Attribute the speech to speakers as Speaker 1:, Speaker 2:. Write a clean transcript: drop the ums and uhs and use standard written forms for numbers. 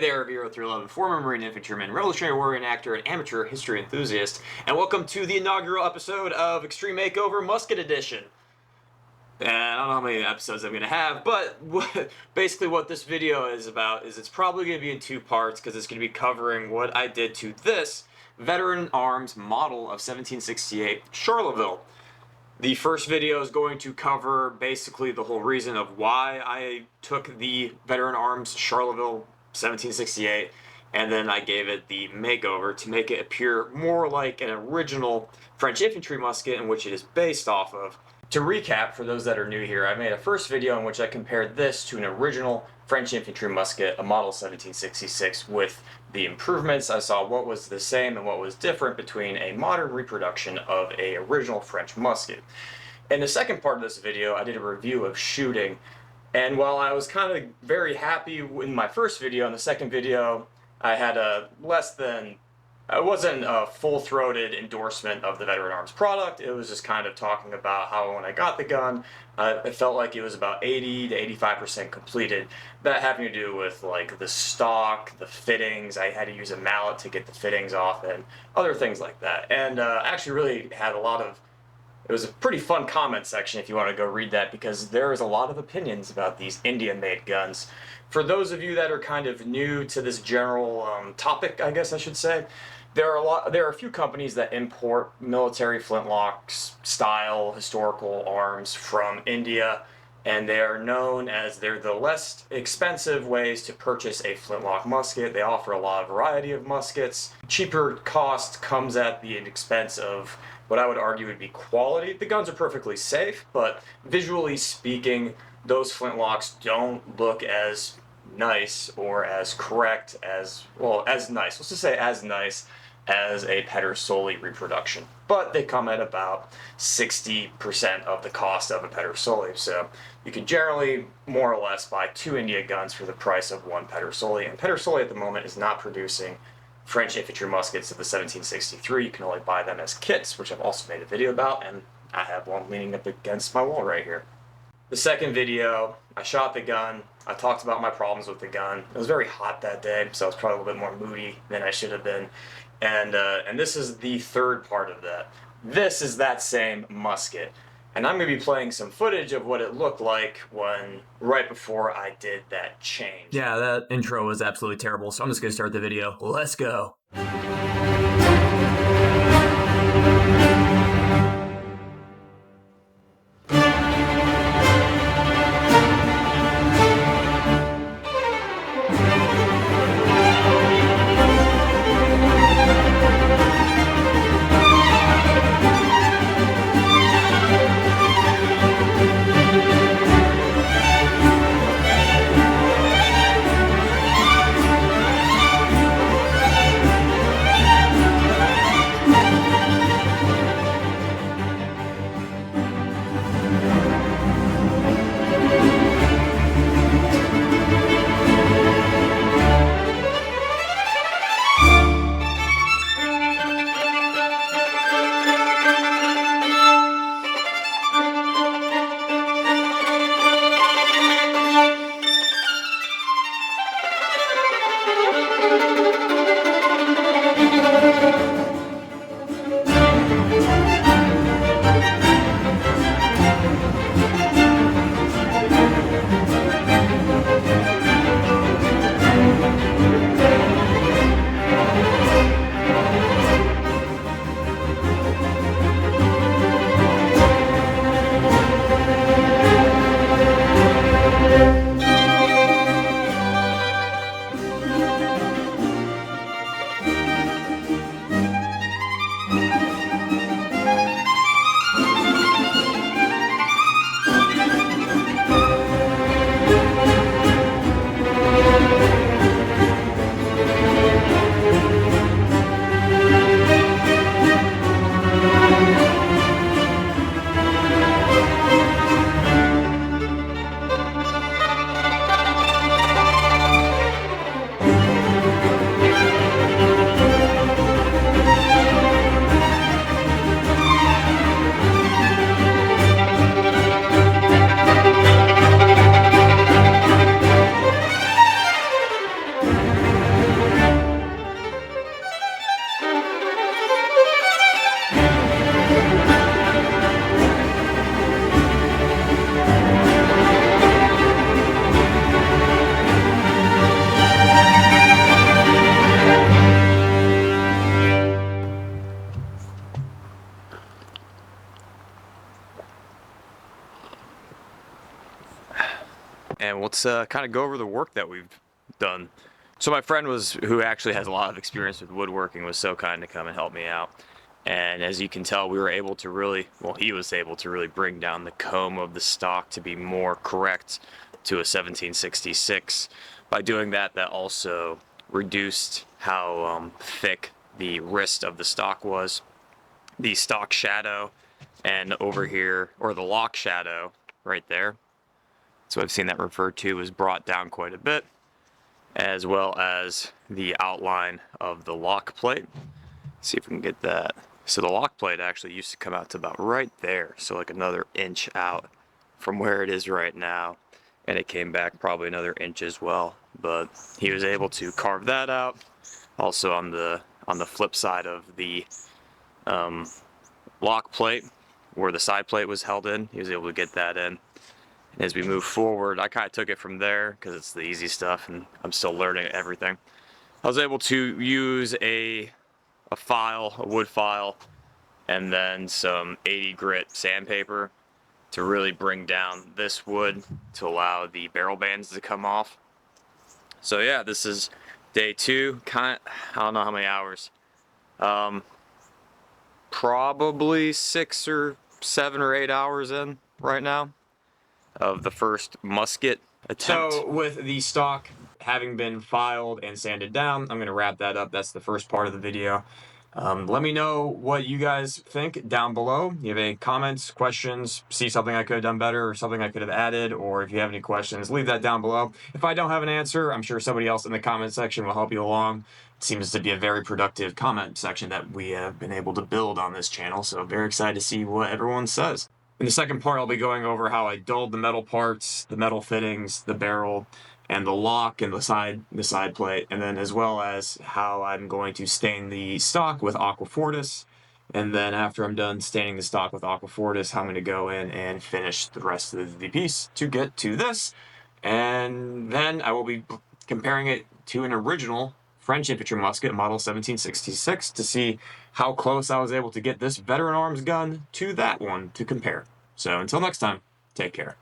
Speaker 1: there, Vero 311, former Marine infantryman, Revolutionary War reenactor, and amateur history enthusiast, and welcome to the inaugural episode of Extreme Makeover Musket Edition. And I don't know how many episodes I'm going to have, but basically what this video is about is it's probably going to be in two parts because it's going to be covering what I did to this veteran arms model of 1768 Charleville. The first video is going to cover basically the whole reason of why I took the veteran arms Charleville 1768, and then I gave it the makeover to make it appear more like an original French infantry musket in which it is based off of. To recap, for those that are new here, I made a first video in which I compared this to an original French infantry musket, a model 1766, with the improvements. I saw what was the same and what was different between a modern reproduction of a original French musket. In the second part of this video, I did a review of shooting, and while I was kind of very happy in my first video, in the second video, I had a it wasn't a full-throated endorsement of the Veteran Arms product. It was just kind of talking about how when I got the gun, it felt like it was about 80 to 85% completed. That having to do with like the stock, the fittings. I had to use a mallet to get the fittings off and other things like that. And actually really had it was a pretty fun comment section if you want to go read that, because there is a lot of opinions about these Indian-made guns. For those of you that are kind of new to this general topic, I guess I should say, there are a few companies that import military flintlocks style historical arms from India, and they are known as they're the less expensive ways to purchase a flintlock musket. They offer a lot of variety of muskets. Cheaper cost comes at the expense of what I would argue would be quality. The guns are perfectly safe, but visually speaking, those flintlocks don't look as nice or as correct as, well, as nice. Let's just say as nice as a Pedersoli reproduction. But they come at about 60% of the cost of a Pedersoli. So you can generally more or less buy two India guns for the price of one Pedersoli. And Pedersoli at the moment is not producing French infantry muskets of the 1763. You can only buy them as kits, which I've also made a video about, and I have one leaning up against my wall right here. The second video, I shot the gun. I talked about my problems with the gun. It was very hot that day, so I was probably a little bit more moody than I should have been. And this is the third part of that. This is that same musket. And I'm going to be playing some footage of what it looked like right before I did that change.
Speaker 2: Yeah, that intro was absolutely terrible, so I'm just going to start the video. Let's go.
Speaker 1: let's kind of go over the work that we've done. So my friend who actually has a lot of experience with woodworking, was so kind to come and help me out. And as you can tell, we were able to really, well, he was able to really bring down the comb of the stock to be more correct to a 1766. By doing that, that also reduced how thick the wrist of the stock was. The stock shadow, and over here, or the lock shadow right there, so I've seen that referred to, was brought down quite a bit, as well as the outline of the lock plate. Let's see if we can get that. So the lock plate actually used to come out to about right there, so like another inch out from where it is right now, and it came back probably another inch as well. But he was able to carve that out. Also on the flip side of the lock plate, where the side plate was held in, he was able to get that in. And as we move forward, I kind of took it from there because it's the easy stuff and I'm still learning everything. I was able to use a wood file, and then some 80 grit sandpaper to really bring down this wood to allow the barrel bands to come off. So yeah, this is day 2. I don't know how many hours. Probably 6 or 7 or 8 hours in right now of the first musket attempt. So with the stock having been filed and sanded down, I'm going to wrap that up. That's the first part of the video. Let me know what you guys think down below. You have any comments, questions, see something I could have done better or something I could have added, or if you have any questions, leave that down below. If I don't have an answer, I'm sure somebody else in the comment section will help you along. It seems to be a very productive comment section that we have been able to build on this channel, so very excited to see what everyone says. In the second part, I'll be going over how I dulled the metal parts, the metal fittings, the barrel, and the lock and the side plate, and then as well as how I'm going to stain the stock with Aquafortis. And then after I'm done staining the stock with Aquafortis, I'm going to go in and finish the rest of the piece to get to this. And then I will be comparing it to an original French infantry musket, model 1766, to see how close I was able to get this veteran arms gun to that one to compare. So until next time, take care.